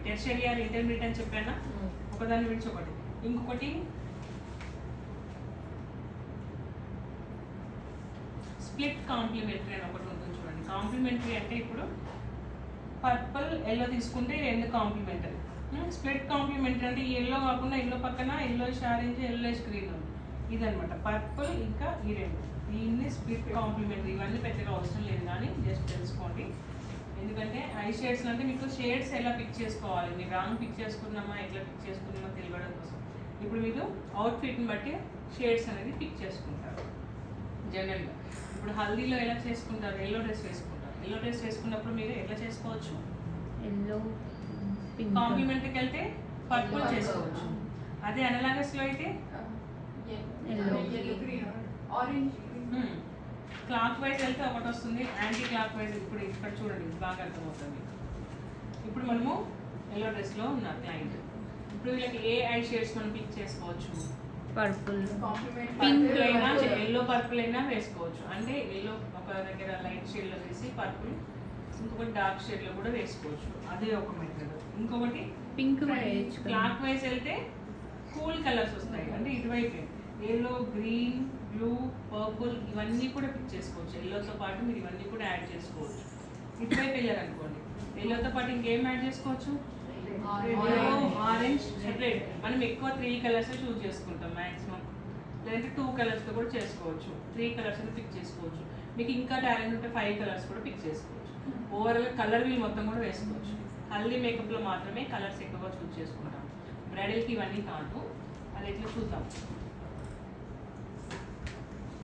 Tertiary are intermediate అని చెప్పానా, ఒకదాన్ని విడిచి ఒకటి. ఇంకొకటి స్ప్లిట్ కాంప్లిమెంటరీ అని ఒకటి ఉంటుంది చూడండి. కాంప్లిమెంటరీ అంటే ఇప్పుడు పర్పుల్ ఎల్లో తీసుకుంటే రెండు కాంప్లిమెంటరీ. స్ప్లిట్ కాంప్లిమెంటరీ అంటే ఎల్లో కాకుండా ఎల్లో పక్కన ఎల్లోయిష్ ఆరెంజ్ ఎల్లోయిష్ గ్రీన్ ఉంది, ఇదనమాట పర్పుల్ ఇంకా ఈ రెండు. దీన్ని స్ప్లిట్ కాంప్లిమెంటరీ. ఇవన్నీ పెద్దగా అవసరం లేదు కానీ జస్ట్ తెలుసుకోండి. ఎందుకంటే ఐ షేడ్స్ అంటే మీకు షేడ్స్ ఎలా పిక్ చేసుకోవాలి, మీరు రాంగ్ పిక్ చేసుకున్నామా ఎట్లా పిక్ చేసుకున్నామో తెలియడం కోసం ఇప్పుడు మీరు అవుట్ఫిట్ని బట్టి షేడ్స్ అనేది పిక్ చేసుకుంటారు. జనరల్గా ఇప్పుడు హల్దీలో ఎలా చేసుకుంటారు, ఎల్లో డ్రెస్ వేసుకుంటారు. ఎల్లో డ్రెస్ వేసుకున్నప్పుడు మీరు ఎట్లా చేసుకోవచ్చు, ఎల్లో కాంప్లిమెంట్కి వెళ్తే పర్పుల్ చేసుకోవచ్చు. అదే అనలాగస్లో అయితే క్లాక్ వైజ్ వెళ్తే ఒకటి వస్తుంది, యాంటీ క్లాక్ వైజ్. ఇప్పుడు ఇక్కడ చూడండి బాగా అర్థమవుతుంది. ఇప్పుడు మనము ఎల్లో డ్రెస్లో ఉన్న క్లయింట్, ఇప్పుడు వీళ్ళకి ఏ ఐ షేడ్స్ మనం పిక్ చేసుకోవచ్చు, పర్పుల్ పింక్ అయినా ఎల్లో పర్పుల్ అయినా వేసుకోవచ్చు. అంటే ఎల్లో ఒక దగ్గర లైట్ షేడ్లో వేసి పర్పుల్ ఇంకొకటి డార్క్ షేడ్లో కూడా వేసుకోవచ్చు. అదే ఒక మెథడ్. ఇంకొకటి పింక్ క్లాక్ వైజ్ వెళ్తే కూల్ కలర్స్ వస్తాయి, అంటే ఇటువైపు ఎల్లో గ్రీన్ బ్లూ పర్పుల్ ఇవన్నీ కూడా పిక్ చేసుకోవచ్చు. ఎల్లోతో పాటు మీరు ఇవన్నీ కూడా యాడ్ చేసుకోవచ్చు. ఇటువైపు వెళ్ళారనుకోండి, ఎల్లోతో పాటు ఇంకేం యాడ్ చేసుకోవచ్చు, ఆరెంజ్ రెడ్. మనం ఎక్కువ 3 కలర్స్ చూస్ చేసుకుంటాం మ్యాక్సిమం, లేదంటే 2 కలర్స్తో కూడా చేసుకోవచ్చు. 3 కలర్స్ పిక్ చేసుకోవచ్చు. మీకు ఇంకా టాలెంట్ ఉంటే 5 కలర్స్ కూడా పిక్ చేసుకోవచ్చు. ఓవరాల్గా కలర్ వీల్ మొత్తం కూడా వేసుకోవచ్చు. హల్దీ మేకప్లో మాత్రమే కలర్స్ ఎక్కువగా చూస్ చేసుకుంటాం, బ్రైడల్కి ఇవన్నీ కాదు. అది ఎట్లా చూద్దాం.